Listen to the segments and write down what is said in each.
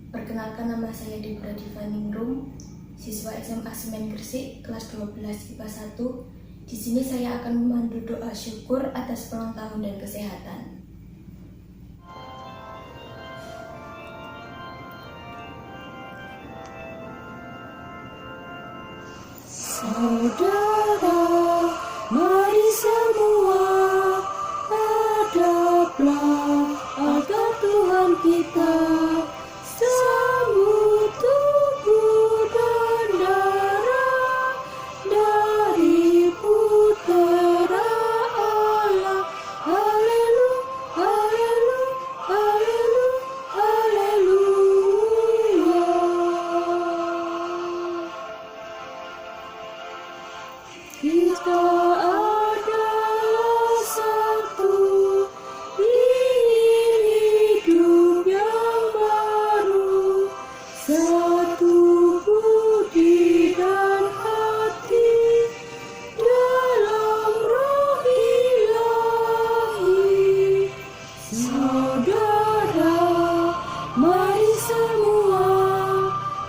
Perkenalkan, nama saya Deborah Divaningrum, siswa SMA Semen Gresik, kelas 12 IPA 1. Di sini saya akan memandu doa syukur atas ulang tahun dan kesehatan. Saudara, mari semua hadaplah agar Tuhan kita. Sambut tubuh dan darah dari Putera Allah. Haleluya, haleluya, haleluya, haleluya. Kita adalah satu, ingin hidup yang baru, satu budi dan hati, dalam roh ilahi. Saudara, mari semua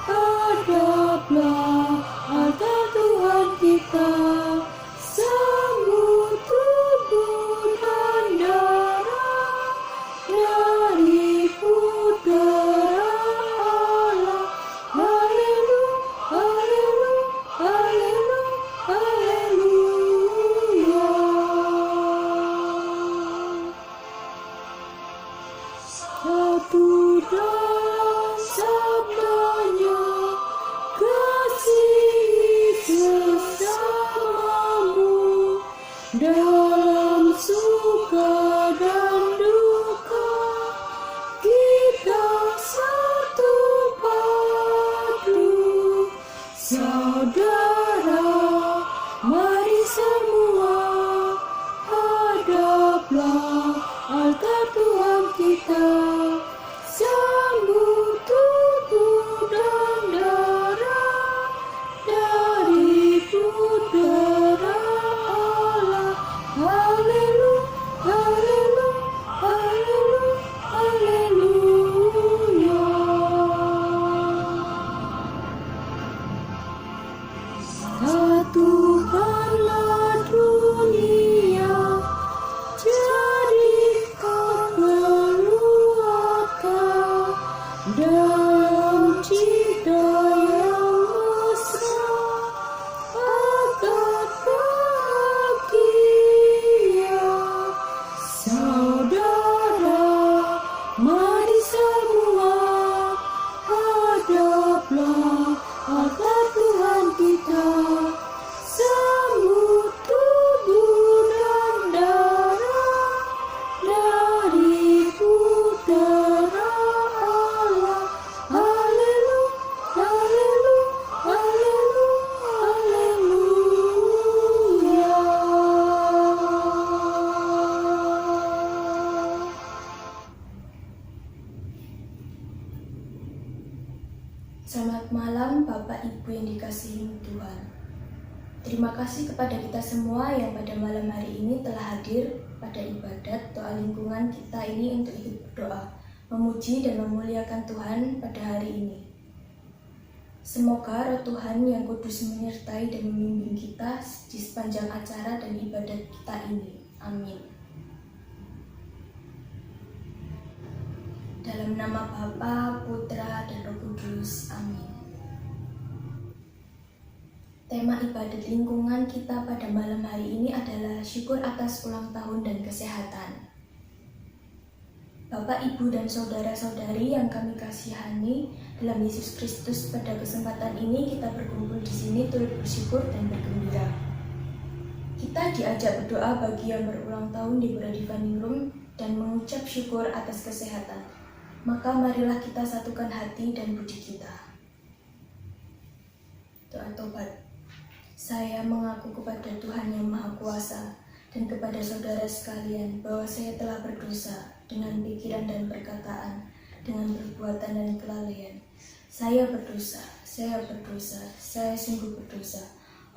hadaplah agar Tuhan kita. Sambut tubuh dan darah dari Putera Allah. Haleluya, haleluya, haleluya, haleluya. Satu dalam sabdanya, kasihi sesamamu dalam suka dan duka, kita satu padu. Saudara, mari semua hadaplah altar Tuhan kita. Sambut tubuh dan darah dari Putera Allah. Haleluya, haleluya, haleluya, haleluya. Satukanlah dunia, jadikan keluarga dalam cinta yang mesra, agar bahagia. Saudara, mari semua hadaplah altar Tuhan kita. Sambut tubuh dan darah dari Putera Allah. Haleluya, haleluya, haleluya, haleluya. Selamat malam Bapak Ibu yang dikasihi Tuhan. Terima kasih kepada kita semua yang pada malam hari ini telah hadir pada ibadat doa lingkungan kita ini untuk ikut berdoa, memuji dan memuliakan Tuhan pada hari ini. Semoga roh Tuhan yang kudus menyertai dan membimbing kita di sepanjang acara dan ibadat kita ini. Amin. Dalam nama Bapa, Putra, dan Roh Kudus. Amin. Tema ibadat lingkungan kita pada malam hari ini adalah syukur atas ulang tahun dan kesehatan. Bapak, Ibu, dan saudara-saudari yang kami kasihani dalam Yesus Kristus, pada kesempatan ini kita berkumpul di sini turut bersyukur dan bergembira. Kita diajak berdoa bagi yang berulang tahun di Deborah Divaningrum dan mengucap syukur atas kesehatan. Maka marilah kita satukan hati dan budi kita. Doa tobat. Saya mengaku kepada Tuhan yang Maha Kuasa dan kepada saudara sekalian bahwa saya telah berdosa dengan pikiran dan perkataan, dengan perbuatan dan kelalaian. Saya berdosa, saya sungguh berdosa.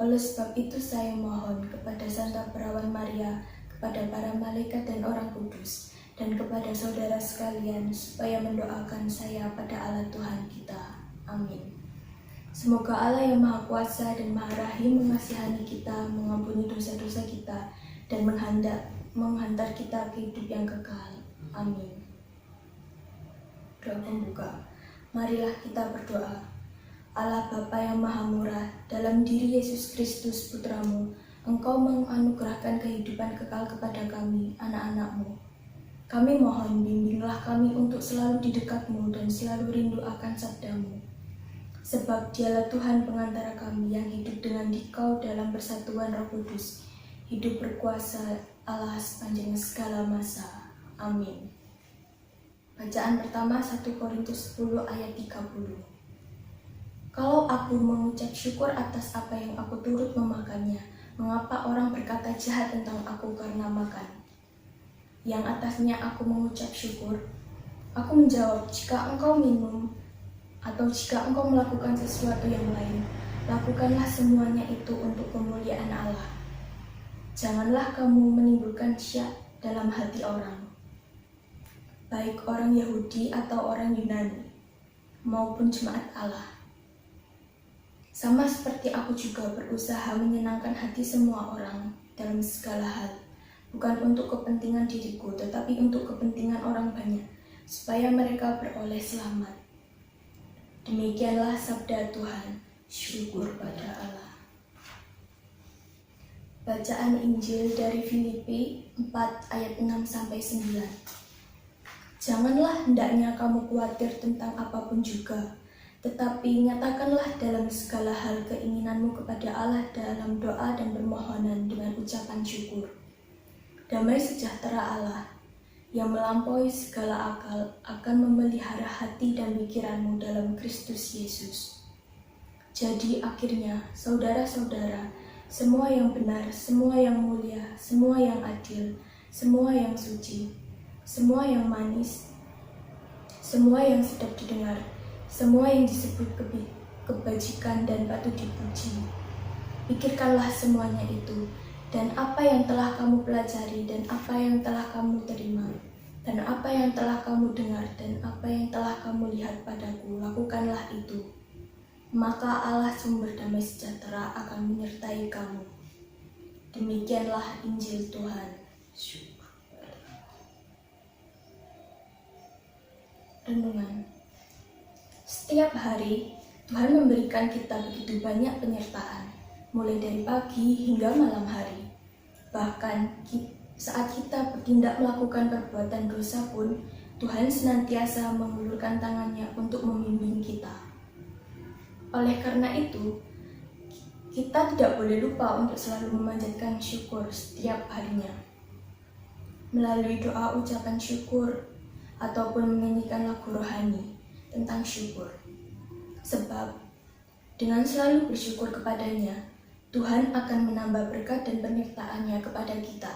Oleh sebab itu saya mohon kepada Santa Perawan Maria, kepada para malaikat dan orang kudus, dan kepada saudara sekalian supaya mendoakan saya pada Allah Tuhan kita. Amin. Semoga Allah yang Maha Kuasa dan Maha Rahim mengasihani kita, mengampuni dosa-dosa kita, dan menghantar kita ke hidup yang kekal. Amin. Doa pembuka. Marilah kita berdoa. Allah Bapa yang Maha Murah, dalam diri Yesus Kristus Putramu, Engkau menganugerahkan kehidupan kekal kepada kami, anak-anak-Mu. Kami mohon bimbinglah kami untuk selalu di dekat-Mu dan selalu rindu akan sabda-Mu. Sebab Dialah Tuhan pengantara kami yang hidup dengan Dikau dalam persatuan Roh Kudus, hidup berkuasa Allah sepanjang segala masa. Amin. Bacaan pertama 1 Korintus 10 ayat 30. Kalau aku mengucap syukur atas apa yang aku turut memakannya, mengapa orang berkata jahat tentang aku karena makan? Yang atasnya aku mengucap syukur. Aku menjawab, jika engkau minum atau jika engkau melakukan sesuatu yang lain, lakukanlah semuanya itu untuk kemuliaan Allah. Janganlah kamu menimbulkan syak dalam hati orang, baik orang Yahudi atau orang Yunani, maupun jemaat Allah. Sama seperti aku juga berusaha menyenangkan hati semua orang dalam segala hal, bukan untuk kepentingan diriku, tetapi untuk kepentingan orang banyak, supaya mereka beroleh selamat. Demikianlah sabda Tuhan, syukur pada Allah. Bacaan Injil dari Filipi 4 ayat 6-9. Janganlah hendaknya kamu khawatir tentang apapun juga, tetapi nyatakanlah dalam segala hal keinginanmu kepada Allah dalam doa dan permohonan dengan ucapan syukur. Damai sejahtera Allah yang melampaui segala akal akan memelihara hati dan pikiranmu dalam Kristus Yesus. Jadi akhirnya, saudara-saudara, semua yang benar, semua yang mulia, semua yang adil, semua yang suci, semua yang manis, semua yang sedap didengar, semua yang disebut kebajikan dan patut dipuji, pikirkanlah semuanya itu. Dan apa yang telah kamu pelajari, dan apa yang telah kamu terima, dan apa yang telah kamu dengar, dan apa yang telah kamu lihat padaku, lakukanlah itu. Maka Allah sumber damai sejahtera akan menyertai kamu. Demikianlah Injil Tuhan. Renungan. Setiap hari, Tuhan memberikan kita begitu banyak penyertaan, mulai dari pagi hingga malam hari. Bahkan saat kita bertindak melakukan perbuatan dosa pun, Tuhan senantiasa mengulurkan tangannya untuk membimbing kita. Oleh karena itu, kita tidak boleh lupa untuk selalu memanjatkan syukur setiap harinya. Melalui doa ucapan syukur, ataupun menyanyikan lagu rohani tentang syukur. Sebab, dengan selalu bersyukur kepadanya, Tuhan akan menambah berkat dan penyertaan-Nya kepada kita.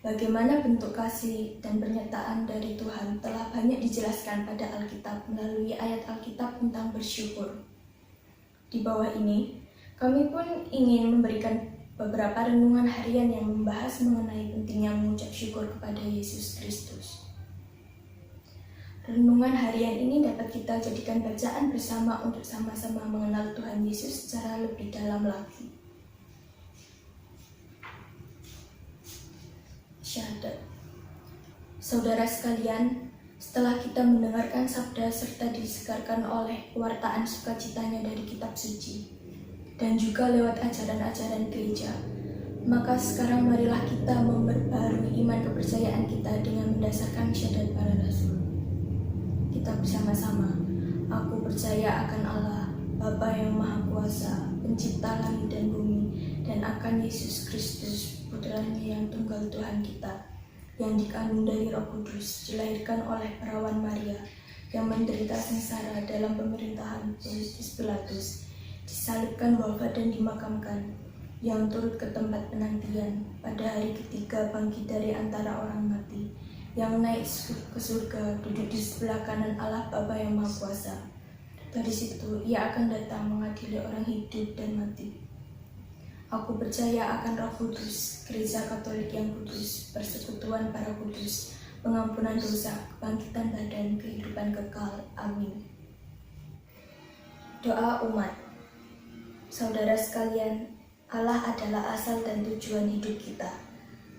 Bagaimana bentuk kasih dan penyertaan dari Tuhan telah banyak dijelaskan pada Alkitab melalui ayat Alkitab tentang bersyukur. Di bawah ini, kami pun ingin memberikan beberapa renungan harian yang membahas mengenai pentingnya mengucap syukur kepada Yesus Kristus. Renungan harian ini dapat kita jadikan bacaan bersama untuk sama-sama mengenal Tuhan Yesus secara lebih dalam lagi. Syahadat. Saudara sekalian, setelah kita mendengarkan sabda serta disegarkan oleh pewartaan sukacitanya dari kitab suci, dan juga lewat ajaran-ajaran gereja, maka sekarang marilah kita memperbarui iman kepercayaan kita dengan mendasarkan syahadat para rasul. Kita bersama-sama. Aku percaya akan Allah, Bapa yang Maha Kuasa, Pencipta langit dan bumi, dan akan Yesus Kristus, Putranya yang tunggal Tuhan kita, yang dikandung dari Roh Kudus, dilahirkan oleh perawan Maria, yang menderita sengsara dalam pemerintahan Pontius Pilatus, disalibkan, wafat dan dimakamkan, yang turut ke tempat penantian, pada hari ketiga bangkit dari antara orang mati, yang naik ke surga, duduk di sebelah kanan Allah Bapa yang Maha Kuasa. Dari situ ia akan datang mengadili orang hidup dan mati. Aku percaya akan Roh Kudus, Gereja Katolik yang kudus, persekutuan para kudus, pengampunan dosa, kebangkitan badan, kehidupan kekal. Amin. Doa umat. Saudara sekalian, Allah adalah asal dan tujuan hidup kita.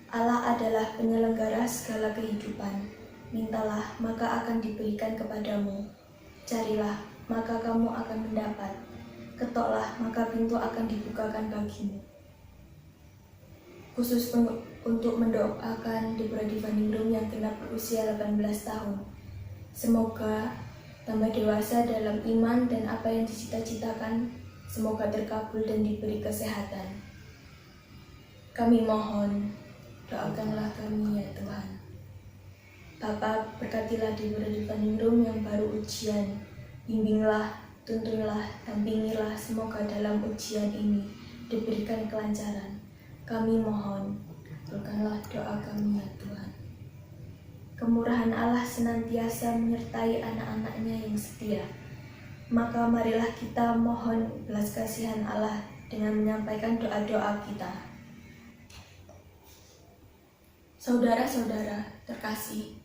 Allah adalah penyelenggara segala kehidupan. Mintalah, maka akan diberikan kepadamu. Carilah, maka kamu akan mendapat. Ketoklah, maka pintu akan dibukakan bagimu. Khusus untuk mendoakan Deborah Divaningrum yang genap berusia 18 tahun. Semoga tambah dewasa dalam iman dan apa yang dicita-citakan, semoga terkabul dan diberi kesehatan. Kami mohon, doakanlah kami ya Tuhan. Bapa, berkatilah Deborah Divaningrum yang baru ujian. Bimbinglah, tuntunlah, dampingilah, semoga dalam ujian ini diberikan kelancaran. Kami mohon, kabulkanlah doa kami ya Tuhan. Kemurahan Allah senantiasa menyertai anak-anaknya yang setia. Maka marilah kita mohon belas kasihan Allah dengan menyampaikan doa-doa kita. Saudara-saudara terkasih,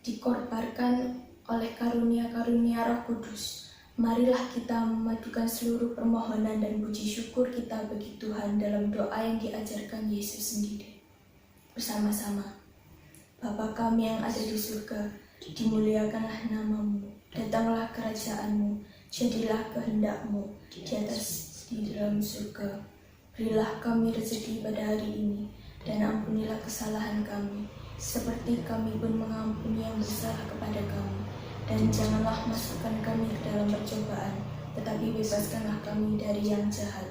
dikorbankan oleh karunia-karunia Roh Kudus, marilah kita memadukan seluruh permohonan dan puji syukur kita bagi Tuhan dalam doa yang diajarkan Yesus sendiri. Bersama-sama, Bapa kami yang ada di surga, dimuliakanlah namamu, datanglah kerajaanmu, jadilah kehendakmu di atas di dalam surga. Berilah kami rezeki pada hari ini, dan ampunilah kesalahan kami, seperti kami pun mengampuni yang bersalah kepada kami. Dan janganlah masukkan kami ke dalam percobaan, tetapi bebaskanlah kami dari yang jahat.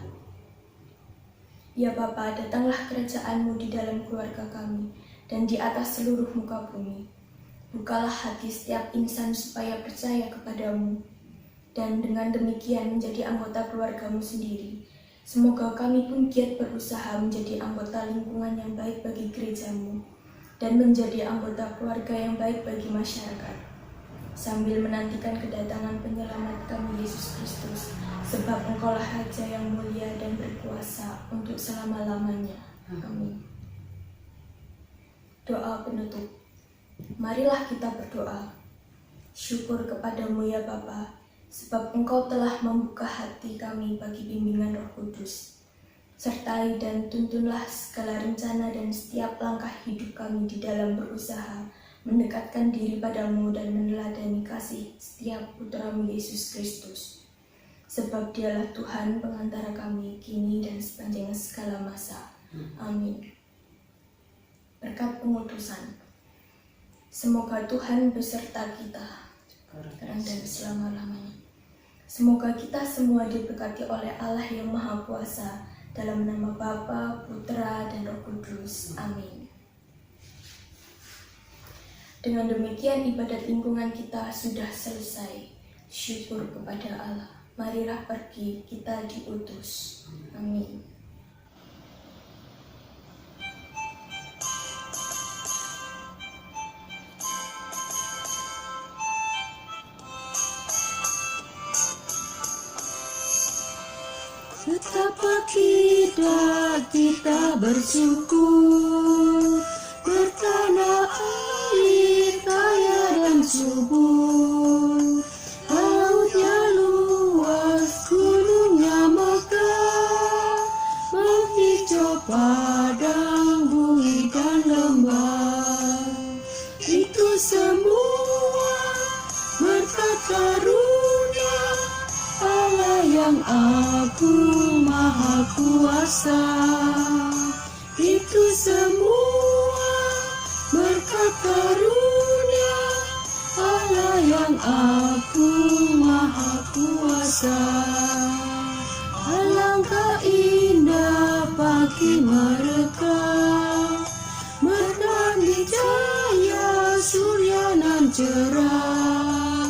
Ya Bapa, datanglah kerajaan-Mu di dalam keluarga kami, dan di atas seluruh muka bumi. Bukalah hati setiap insan supaya percaya kepadamu, dan dengan demikian menjadi anggota keluarga-Mu sendiri. Semoga kami pun giat berusaha menjadi anggota lingkungan yang baik bagi gereja-Mu, dan menjadi anggota keluarga yang baik bagi masyarakat, sambil menantikan kedatangan penyelamat kami Yesus Kristus, sebab Engkaulah Raja yang mulia dan berkuasa untuk selama-lamanya. Amin. Doa penutup. Marilah kita berdoa. Syukur kepadamu ya Bapa, sebab Engkau telah membuka hati kami bagi bimbingan Roh Kudus. Sertai dan tuntunlah segala rencana dan setiap langkah hidup kami di dalam berusaha mendekatkan diri padamu dan meneladani kasih setiap putra-Mu Yesus Kristus. Sebab Dialah Tuhan pengantara kami kini dan sepanjang segala masa. Amin. Berkat pengutusan. Semoga Tuhan beserta kita sekarang dan selama-lamanya. Semoga kita semua diberkati oleh Allah yang Maha Kuasa, dalam nama Bapa, Putra, dan Roh Kudus. Amin. Dengan demikian ibadat lingkungan kita sudah selesai. Syukur kepada Allah. Marilah pergi, kita diutus. Amin. Betapa kita bersyukur, bertanah air kaya dan subur, lautnya luas, gunungnya megah, menghijau padang, bukit dan lembah. Itu semua berkat karunia Allah yang agung maha kuasa. Itu semua berkat karunia Allah yang agung maha kuasa. Alangkah indah pagi mereka, menerangi cahaya surya nan cerah.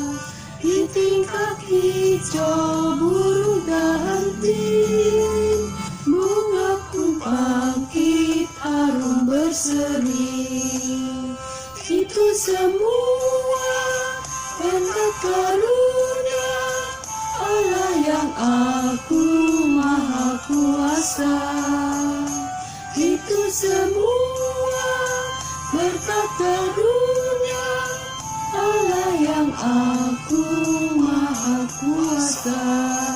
Di tingkat hijau burung ganting, bunga pun bangkit harum berseri. Itu semua berkat karunia Allah yang agung maha kuasa. Itu semua berkat karunia Allah yang Aku Maha Kuasa.